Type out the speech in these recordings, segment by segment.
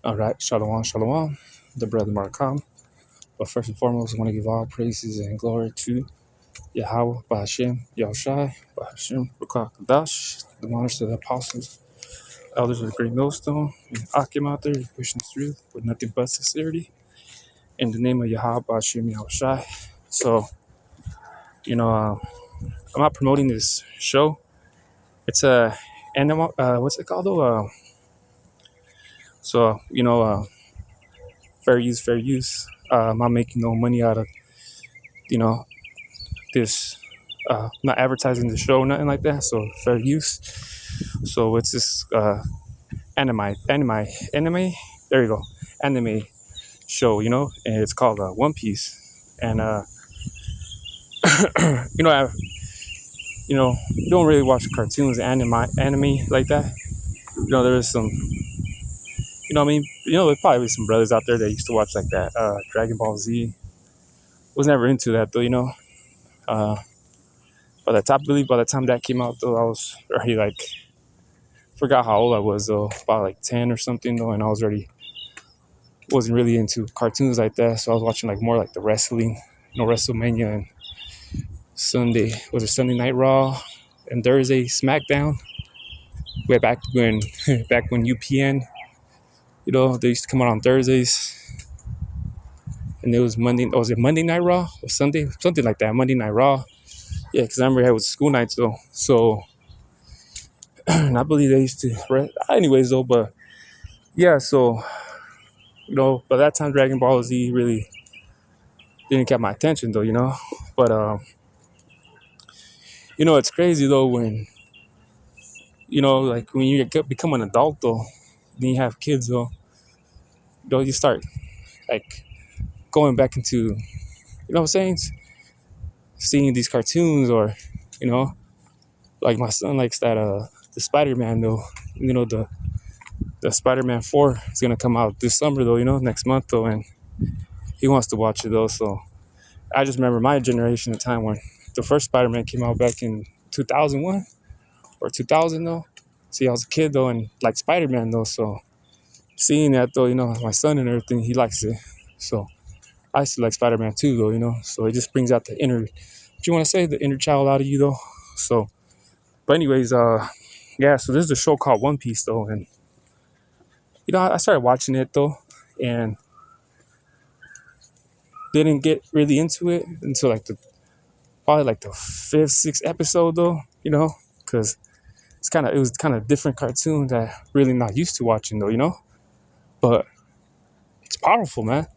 All right, shalom, shalom, the brother Markham. But first and foremost, I want to give all praises and glory to Yahweh, Bahashem, Yahushai, Bahashem, Ruach Kadash, the honors to the apostles, elders of the great millstone, and Akim out there pushing through with nothing but sincerity. In the name of Yahweh, Bahashem, Yahushai. So, I'm not promoting this show. It's a animal, what's it called though? Fair use, fair use. I'm not making no money out of, you know, this not advertising the show, nothing like that. So fair use. So it's this anime. There you go, anime show. And it's called One Piece. And I don't really watch cartoons, anime like that. There is some. I mean, there's probably some brothers out there that used to watch like that. Dragon Ball Z. Was never into that though. Uh, by the time that came out though, I was already like forgot how old I was though, about like 10 or something though, and I wasn't really into cartoons like that, so I was watching like more like the wrestling, WrestleMania and Sunday Night Raw and Thursday SmackDown. Way back when UPN, they used to come out on Thursdays, and it was Monday. Was it Monday Night Raw or Sunday, something like that? Monday Night Raw. Yeah, because I remember it was school nights though, so and I believe they used to. Anyways though, but yeah, so. By that time, Dragon Ball Z really didn't get my attention, though. But, it's crazy, though, when, like when you become an adult, though, then you have kids, though, you start, like, going back into, what I'm saying? Seeing these cartoons or, like my son likes that, the Spider-Man, though, the Spider-Man 4 is going to come out this summer, though, next month, though, and he wants to watch it, though, so I just remember my generation, the time when the first Spider-Man came out back in 2001 or 2000, though. See, I was a kid, though, and like Spider-Man, though, so seeing that, though, my son and everything, he likes it, so I still like Spider-Man too, though, so it just brings out the inner, what you want to say, the inner child out of you, though, so, but anyways, yeah, so this is a show called One Piece, though, and, I started watching it, though, and didn't get really into it until probably like the fifth, sixth episode though, because it was kind of different cartoon that really not used to watching though, but it's powerful, man.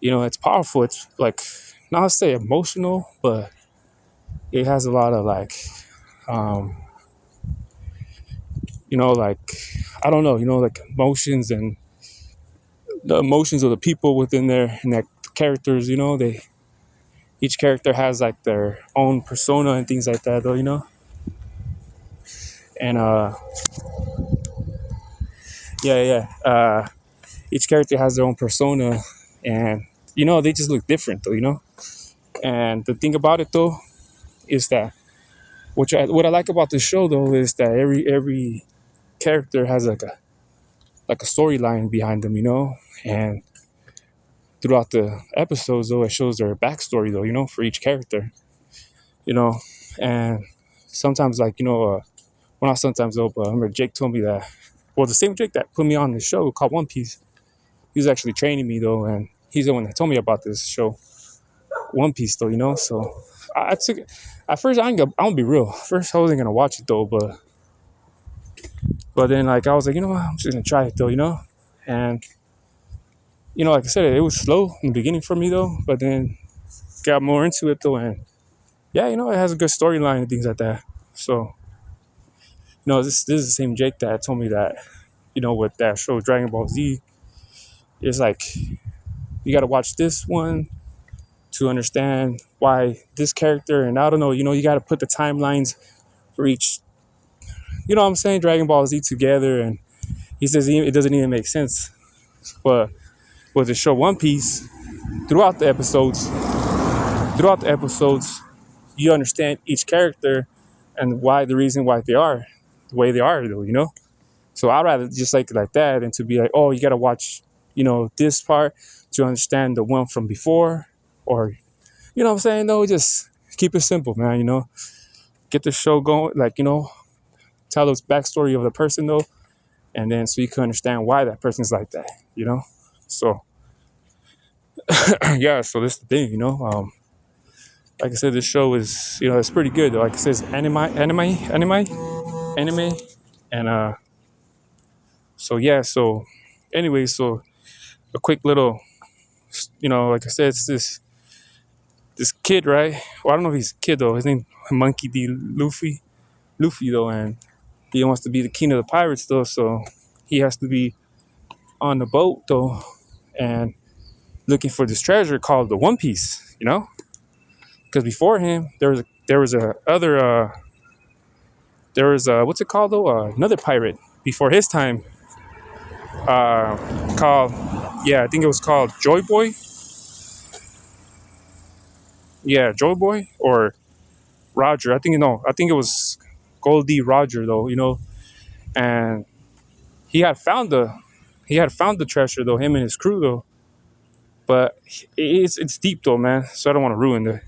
It's powerful. It's like, not to say emotional, but it has a lot of like, like, I don't know, like emotions and the emotions of the people within there and that characters, each character has like their own persona and things like that though, and each character has their own persona, and they just look different though. And the thing about it though is that what I like about the show though is that every character has like a storyline behind them, and throughout the episodes though it shows their backstory though, for each character, and sometimes like well, not sometimes though, but I remember Jake told me that, well, the same Jake that put me on the show called One Piece, he was actually training me though, and he's the one that told me about this show One Piece though, so I took it at first. I'm gonna be real, first I wasn't gonna watch it though, but then like I was like, what, I'm just gonna try it though, and like I said, it was slow in the beginning for me though, but then got more into it though, and yeah, it has a good storyline and things like that. So this is the same Jake that told me that, with that show Dragon Ball Z, it's like you got to watch this one to understand why this character, and I don't know, you got to put the timelines for each, what I'm saying, Dragon Ball Z together, and he says it doesn't even make sense. But with the show One Piece, throughout the episodes, you understand each character and the reason why they are the way they are, though, So I'd rather just like that than to be like, oh, you gotta watch, this part to understand the one from before, or what I'm saying? No, just keep it simple, man. Get the show going, like tell the backstory of the person though, and then so you can understand why that person's like that. So yeah, so this is the thing, like I said, this show is, it's pretty good though. Like I said, it's anime, and so yeah, so anyway, so a quick little, like I said, it's this kid, right? Well, I don't know if he's a kid though. His name Monkey D. Luffy though, and he wants to be the king of the pirates though. So he has to be on the boat though, and looking for this treasure called the One Piece. Because before him there was what's it called though? Another pirate before his time, called, yeah, I think it was called Joy Boy. Yeah, Joy Boy or Roger. I think it was Goldie Roger though. And he had found the treasure though. Him and his crew though. But it's deep though, man. So I don't want to ruin it,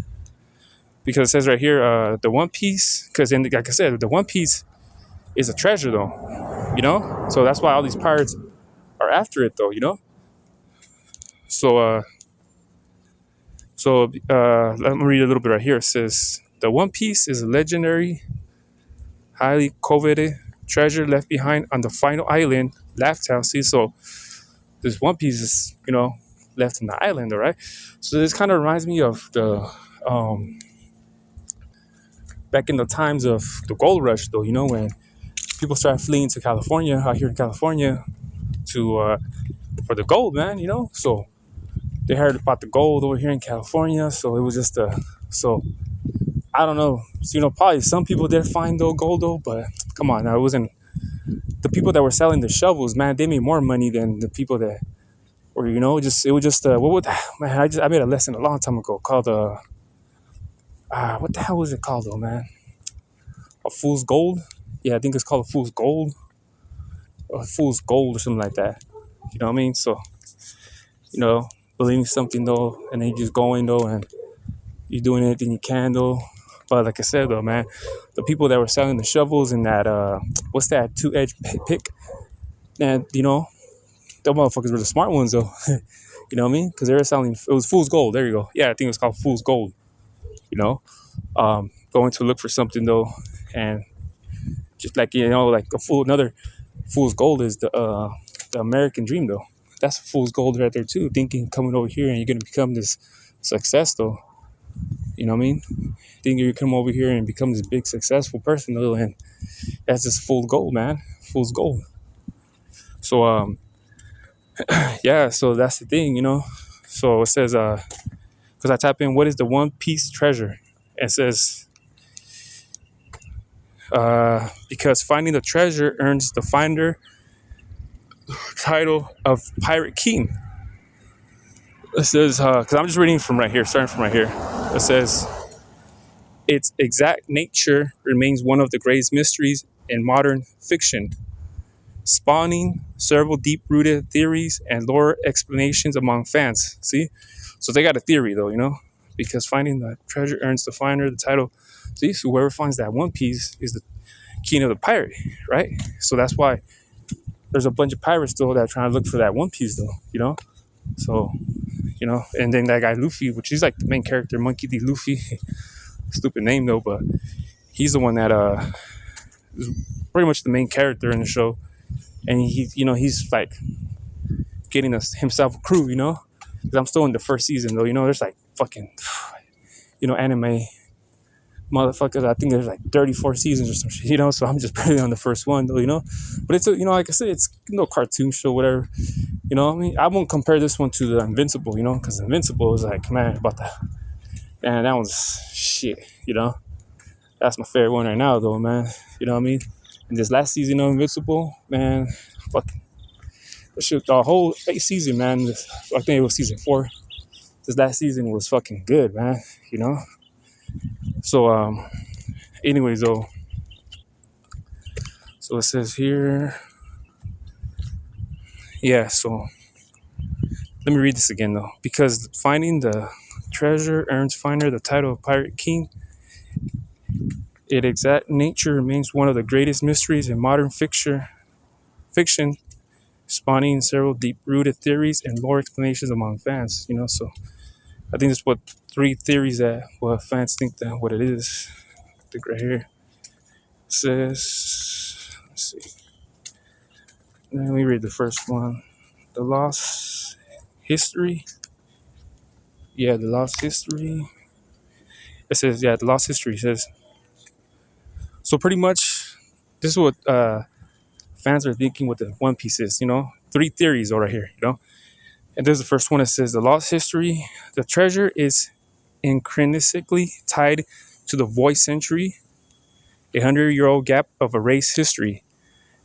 because it says right here, the One Piece. Because like I said, the One Piece is a treasure though. So that's why all these pirates are after it though. So let me read a little bit right here. It says the One Piece is a legendary, highly coveted treasure left behind on the final island, Laugh See, so this One Piece is, left in the island, all right? So this kind of reminds me of the back in the times of the gold rush, though. When people started fleeing to California, out here in California, to for the gold, man. So they heard about the gold over here in California, so it was just so I don't know. So, probably some people did find though gold though, but come on, now it wasn't the people that were selling the shovels, man. They made more money than the people that, or just it was just what would man? I made a lesson a long time ago called what the hell was it called though, man? A fool's gold? Yeah, I think it's called a fool's gold, or fool's gold or something like that. You know what I mean? So believing something though, and then you just going though, and you're doing anything you can though. But like I said though, man, the people that were selling the shovels and that what's that 2-edge pick, and the motherfuckers were the smart ones though. You know what I mean? Because they were selling, it was fool's gold. There you go. Yeah, I think it was called fool's gold. Going to look for something though, and just like like another fool's gold is the American dream though. That's fool's gold right there too. Thinking coming over here and you're gonna become this success though. You know what I mean? Thinking you come over here and become this big successful person though, and that's just fool's gold, man. Fool's gold. So yeah, so that's the thing, So it says because I type in what is the One Piece treasure, it says because finding the treasure earns the finder title of Pirate King. It says because I'm just reading from right here, starting from right here. It says its exact nature remains one of the greatest mysteries in modern fiction, spawning several deep-rooted theories and lore explanations among fans. See? So they got a theory, though, because finding the treasure earns the finder the title. See? So whoever finds that One Piece is the king of the pirate, right? So that's why there's a bunch of pirates, though, that are trying to look for that One Piece, though, So, and then that guy Luffy, which is like the main character, Monkey D. Luffy. Stupid name, though, but he's the one that is pretty much the main character in the show. And he's like getting himself a crew, because I'm still in the first season though. There's like fucking, anime motherfuckers. I think there's like 34 seasons or some shit, so I'm just barely on the first one though. But it's like I said, it's no cartoon show, whatever. I mean, I won't compare this one to the Invincible, because Invincible is like, man, that one's shit, That's my favorite one right now though, man. You know what I mean? And this last season of Invincible, man, fucking the whole 8th season, man. I think it was season 4. This last season was fucking good, man. So anyways though, so it says here, Yeah, so let me read this again though. Because finding the treasure earns finder the title of Pirate King, its exact nature remains one of the greatest mysteries in modern fiction, spawning several deep-rooted theories and lore explanations among fans. So I think that's what three theories that what fans think that what it is. I think right here it says. Let's see. Let me read the first one. The Lost History. Yeah, the Lost History. It says, yeah, the Lost History says. So pretty much, this is what fans are thinking with the One Piece is. Three theories over here. And there's the first one that says the Lost History. The treasure is intrinsically tied to the void century, a 100-year-old gap of a race history.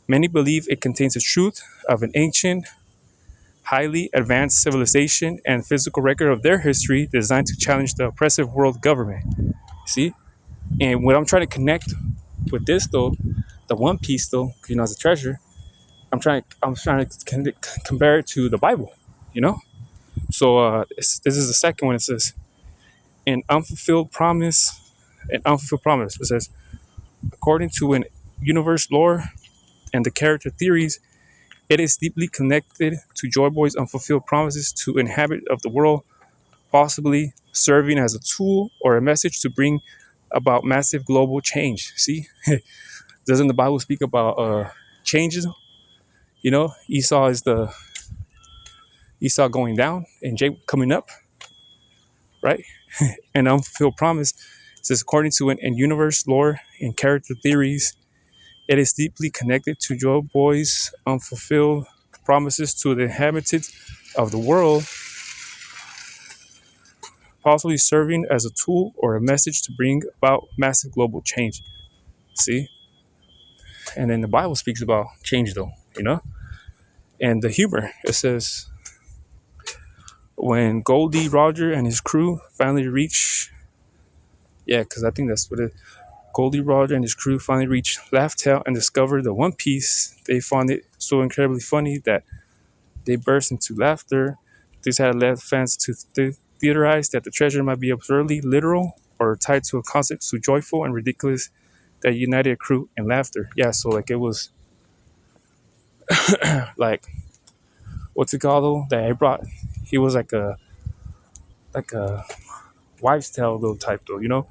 Many believe it contains the truth of an ancient, highly advanced civilization and physical record of their history designed to challenge the oppressive world government. See? And what I'm trying to connect with this though, the One Piece though, as a treasure, I'm trying to compare it to the Bible, you know? So this is the second one. It says, an unfulfilled promise, It says, according to an universe lore and the character theories, it is deeply connected to Joy Boy's unfulfilled promises to inhabit of the world, possibly serving as a tool or a message to bring about massive global change. See, doesn't the Bible speak about changes? Esau is the Esau going down and Jacob coming up, right? And unfulfilled promise says, according to an universe lore and character theories, it is deeply connected to Joy Boy's unfulfilled promises to the inhabitants of the world, possibly serving as a tool or a message to bring about massive global change. See? And then the Bible speaks about change, though, And the humor, it says, when Goldie Roger and his crew finally reach, yeah, because I think that's what it is. Goldie Roger and his crew finally reached Laugh Tale and discovered the One Piece. They found it so incredibly funny that they burst into laughter. This had led fans to theorize that the treasure might be absurdly literal or tied to a concept so joyful and ridiculous that united a crew in laughter. Yeah, so like it was like what's it called though? That he was like a wives' tale though type though,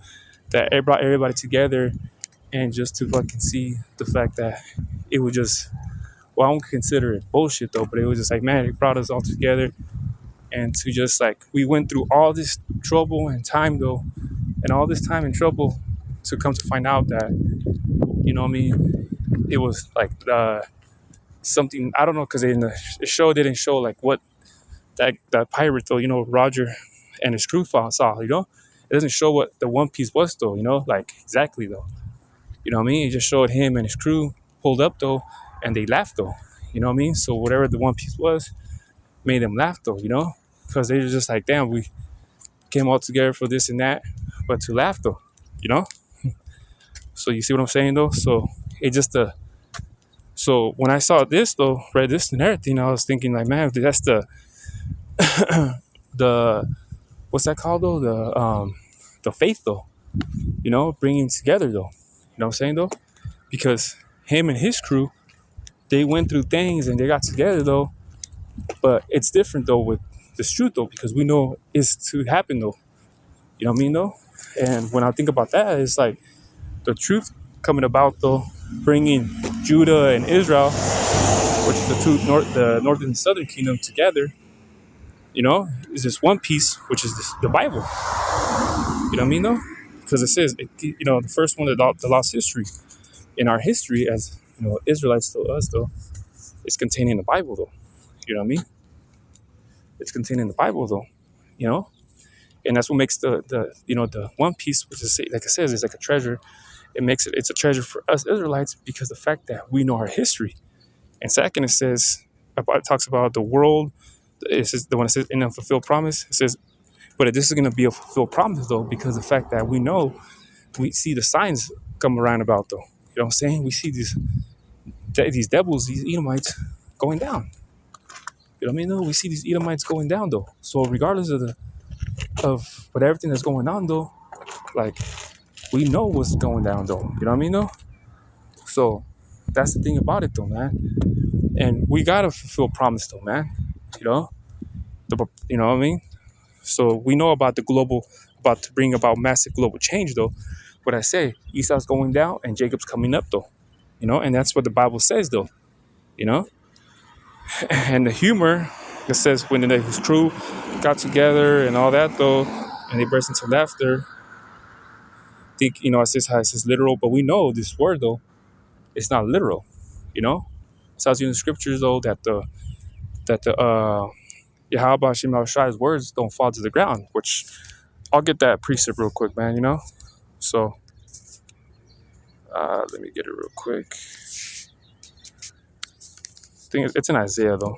that it brought everybody together and just to fucking see the fact that it was just, well, I won't consider it bullshit though, but it was just like, man, it brought us all together and to just like, we went through all this trouble and time though, and all this time and trouble to come to find out that, what I mean, it was like something, I don't know, because in the show didn't show like what that pirate though, Roger and his crew saw, it doesn't show what the One Piece was though, like exactly though. You know what I mean? It just showed him and his crew pulled up though, and they laughed though. You know what I mean? So whatever the One Piece was, made them laugh though. Because they were just like, damn, we came all together for this and that, but to laugh though. You know? So you see what I'm saying though? So it just so when I saw this though, read this and everything, I was thinking like, man, that's the what's that called though? The faith though. Bringing together though. You know what I'm saying though? Because him and his crew, they went through things and they got together though. But it's different though with this truth though, because we know it's to happen though. You know what I mean though? And when I think about that, it's like the truth coming about though, bringing Judah and Israel, which is the northern and southern kingdom together. Is this one piece, which is the Bible. You know what I mean though? Because it says, the first one, the lost history. In our history as, Israelites to us though, it's contained in the Bible though. You know what I mean? It's contained in the Bible though, and that's what makes the One Piece, which is like it says, it's like a treasure. It's a treasure for us Israelites because the fact that we know our history. And second, it talks about the world. It says the one that says in a fulfilled promise. It says, but this is going to be a fulfilled promise though, because the fact that we see the signs come around about though. You know what I'm saying? We see these devils, these Edomites going down. You know what I mean? Though we see these Edomites going down though. So regardless of what everything that's going on though, like we know what's going down though. You know what I mean though? So that's the thing about it though, man. And we gotta fulfill promise though, man. You know, you know what I mean. So we know about about to bring about massive global change though. What I say, Esau's going down and Jacob's coming up though. You know, and that's what the Bible says though. You know, and the humor that says when his crew got together and all that though, and they burst into laughter. Think it says literal, but we know this word though, it's not literal. You know, it tells you in the scriptures though that the Yahweh Shem Shai's words don't fall to the ground, which I'll get that precept real quick, man, So let me get it real quick. I think it's in Isaiah, though.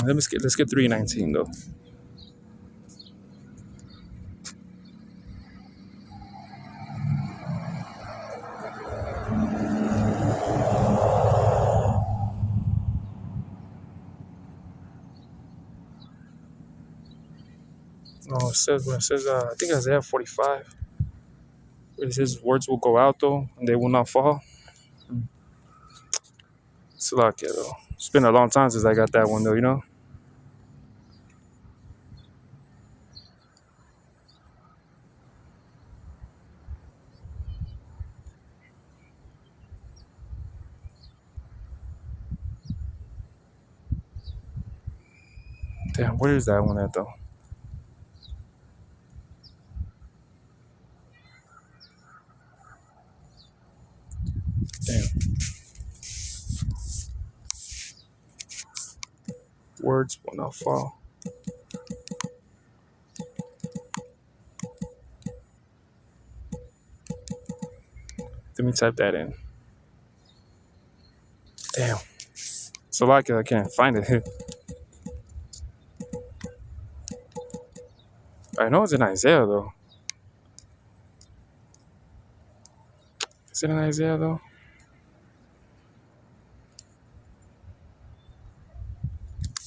Let's get 3:19, though. Oh, I think Isaiah 45. It says words will go out, though, and they will not fall. It's a lot, though. It's been a long time since I got that one, though, Damn, where is that one at, though? Damn. Words will not fall. Let me type that in. Damn. So like I can't find it. I know it's in Isaiah, though. Is it in Isaiah, though?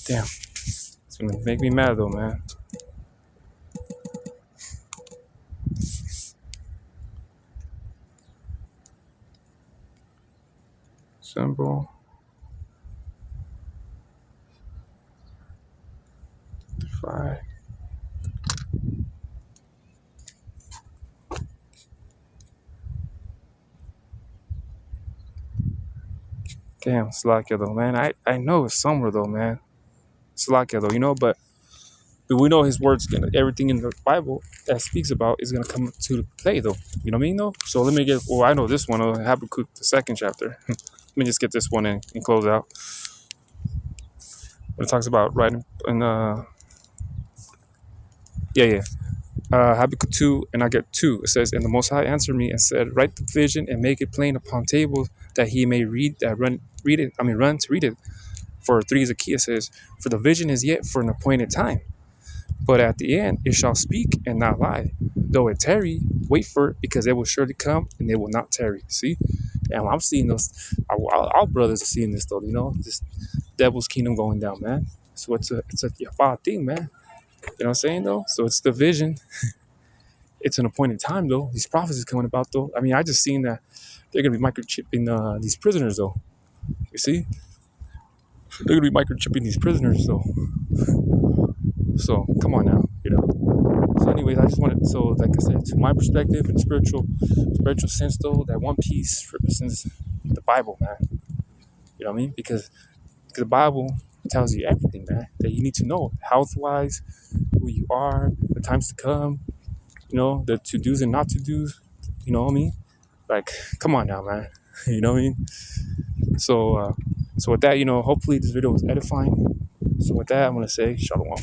Damn. It's gonna make me mad, though, man. Symbol. Defy. Damn, Slovakia, though, man. I know it's somewhere, though, man. Slovakia, though, but we know his words, everything in the Bible that speaks about is going to come to play, though. You know what I mean, though? So let me I know this one, Habakkuk, the 2nd chapter. Let me just get this one in and close out. When it talks about writing, Habakkuk 2, and I get 2. It says, and the Most High answered me and said, write the vision and make it plain upon tables that he may run to read it. For 3 Zacchaeus says, for the vision is yet for an appointed time. But at the end, it shall speak and not lie. Though it tarry, wait for it, because it will surely come and it will not tarry. See? And I'm seeing those, our brothers are seeing this, though, this devil's kingdom going down, man. So it's a Yahweh thing, man. You know what I'm saying, though? So it's the vision. It's an appointed time, though. These prophecies coming about, though. I mean, I just seen that they're going to be microchipping these prisoners, though. You see? They're going to be microchipping these prisoners, though. So, come on now, So anyways, I just wanted, like I said, to my perspective, in spiritual sense, though, that one piece represents the Bible, man. You know what I mean? Because the Bible tells you everything, man, that you need to know, health-wise, who you are, the times to come, the to-dos and not to-dos, you know what I mean? Like, come on now, man. You know what I mean? So with that, hopefully this video was edifying. So with that, I'm going to say shalom.